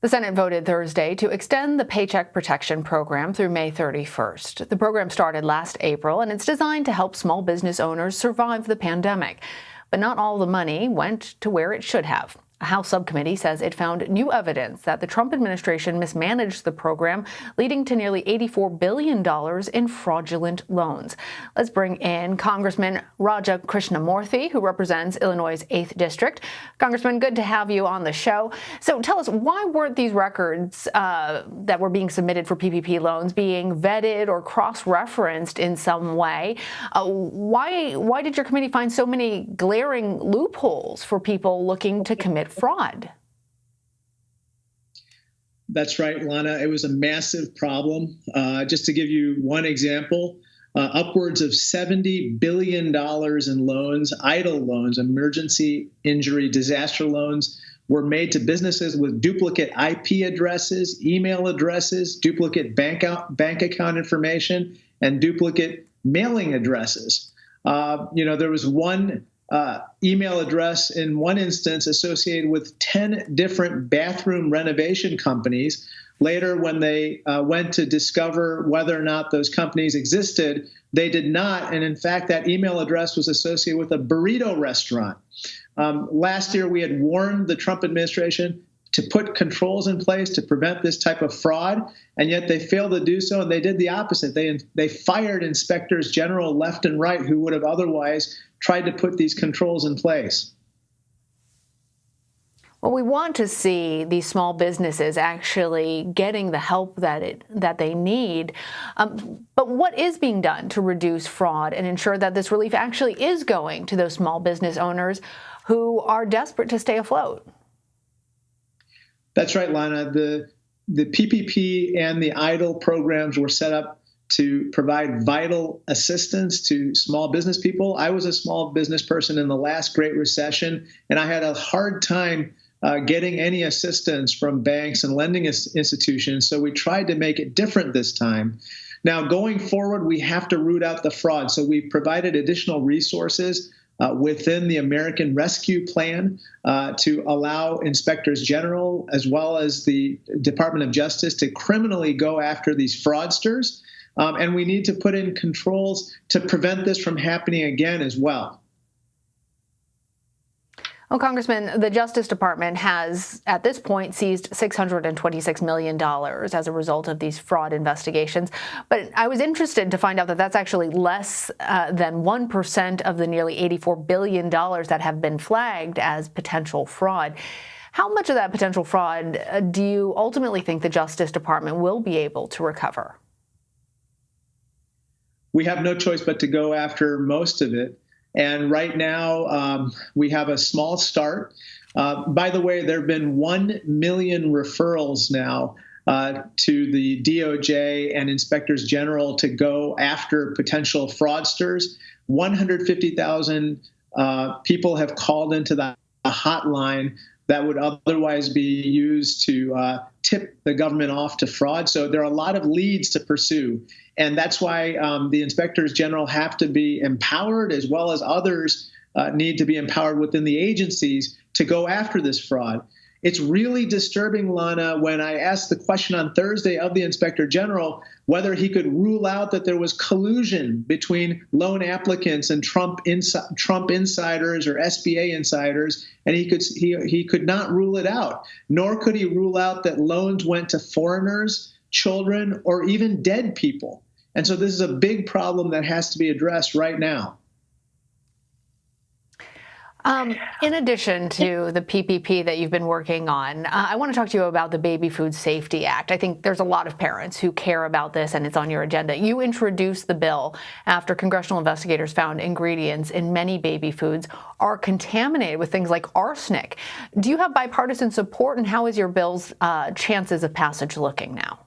The Senate voted Thursday to extend the Paycheck Protection Program through May 31st. The program started last April, and it's designed to help small business owners survive the pandemic. But not all the money went to where it should have. A House subcommittee says it found new evidence that the Trump administration mismanaged the program, leading to nearly $84 billion in fraudulent loans. Let's bring in Congressman Raja Krishnamoorthi, who represents Illinois' 8th District. Congressman, good to have you on the show. So tell us, why weren't these records that were being submitted for PPP loans being vetted or cross-referenced in some way? Why did your committee find so many glaring loopholes for people looking to commit fraud? That's right, Lana. It was a massive problem. Just to give you one example, upwards of $70 billion in loans, idle loans, emergency, injury, disaster loans, were made to businesses with duplicate IP addresses, email addresses, duplicate bank account information, and duplicate mailing addresses. There was one email address in one instance associated with 10 different bathroom renovation companies. Later, when they went to discover whether or not those companies existed, they did not. And in fact, that email address was associated with a burrito restaurant. Last year, we had warned the Trump administration to put controls in place to prevent this type of fraud, and yet they failed to do so, and they did the opposite. They fired inspectors general left and right who would have otherwise tried to put these controls in place. Well, we want to see these small businesses actually getting the help that they need. But what is being done to reduce fraud and ensure that this relief actually is going to those small business owners who are desperate to stay afloat? That's right, Lana. The PPP and the EIDL programs were set up to provide vital assistance to small business people. I was a small business person in the last Great Recession, and I had a hard time getting any assistance from banks and lending institutions, so we tried to make it different this time. Now, going forward, we have to root out the fraud, so we provided additional resources within the American Rescue Plan to allow inspectors general as well as the Department of Justice to criminally go after these fraudsters. And we need to put in controls to prevent this from happening again as well. Well, Congressman, the Justice Department has, at this point, seized $626 million as a result of these fraud investigations. But I was interested to find out that that's actually less than 1% of the nearly $84 billion that have been flagged as potential fraud. How much of that potential fraud do you ultimately think the Justice Department will be able to recover? We have no choice but to go after most of it. And right now, we have a small start. By the way, there have been 1 million referrals now to the DOJ and inspectors general to go after potential fraudsters. 150,000 people have called into the hotline that would otherwise be used to tip the government off to fraud. So there are a lot of leads to pursue. And that's why the inspectors general have to be empowered, as well as others need to be empowered within the agencies to go after this fraud. It's really disturbing, Lana, when I asked the question on Thursday of the inspector general whether he could rule out that there was collusion between loan applicants and Trump insiders or SBA insiders, and he could not rule it out, nor could he rule out that loans went to foreigners, children, or even dead people. And so this is a big problem that has to be addressed right now. In addition to the PPP that you've been working on, I want to talk to you about the Baby Food Safety Act. I think there's a lot of parents who care about this, and it's on your agenda. You introduced the bill after congressional investigators found ingredients in many baby foods are contaminated with things like arsenic. Do you have bipartisan support, and how is your bill's chances of passage looking now?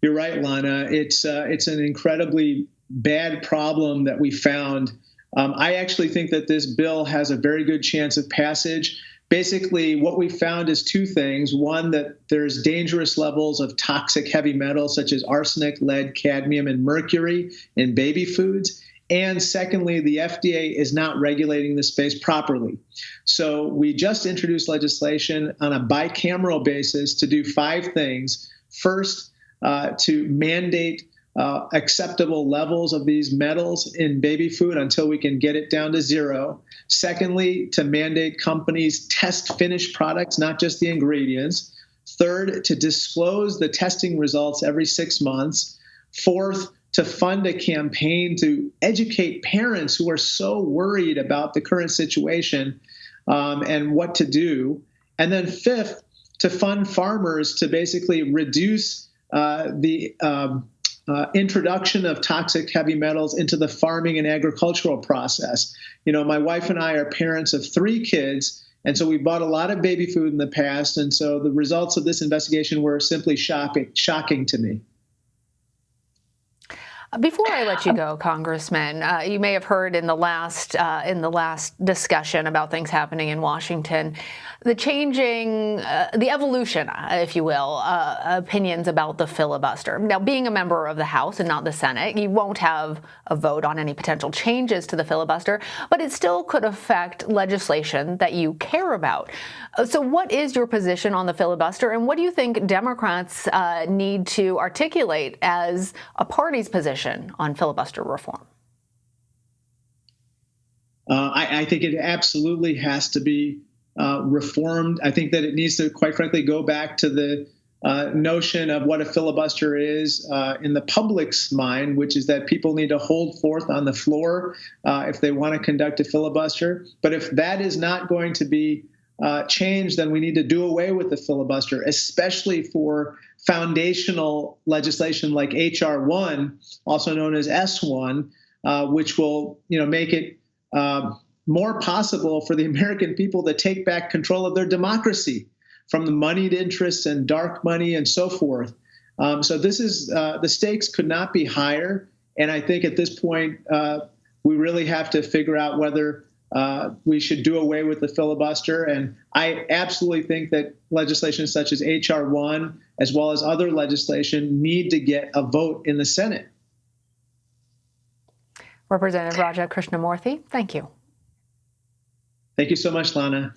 You're right, Lana. It's an incredibly bad problem that we found. I actually think that this bill has a very good chance of passage. Basically, what we found is two things. One, that there's dangerous levels of toxic heavy metals such as arsenic, lead, cadmium, and mercury in baby foods. And secondly, the FDA is not regulating the space properly. So we just introduced legislation on a bicameral basis to do 5 things. First, to mandate acceptable levels of these metals in baby food until we can get it down to 0. Secondly, to mandate companies test finished products, not just the ingredients. Third, to disclose the testing results every 6 months. Fourth, to fund a campaign to educate parents who are so worried about the current situation and what to do. And then fifth, to fund farmers to basically reduce the introduction of toxic heavy metals into the farming and agricultural process. You know, my wife and I are parents of 3 kids, and so we bought a lot of baby food in the past, and so the results of this investigation were simply shocking to me. Before I let you go, Congressman, you may have heard in the last discussion about things happening in Washington, the changing, the evolution, if you will, opinions about the filibuster. Now, being a member of the House and not the Senate, you won't have a vote on any potential changes to the filibuster, but it still could affect legislation that you care about. So what is your position on the filibuster, and what do you think Democrats need to articulate as a party's position on filibuster reform? I think it absolutely has to be reformed. I think that it needs to, quite frankly, go back to the notion of what a filibuster is in the public's mind, which is that people need to hold forth on the floor if they want to conduct a filibuster. But if that is not going to be changed, then we need to do away with the filibuster, especially for foundational legislation like H.R. 1, also known as S1, which will, make it more possible for the American people to take back control of their democracy from the moneyed interests and dark money and so forth. So this is the stakes could not be higher. And I think at this point, we really have to figure out whether we should do away with the filibuster. And I absolutely think that legislation such as H.R. 1, as well as other legislation, need to get a vote in the Senate. Representative Raja Krishnamoorthi, thank you. Thank you so much, Lana.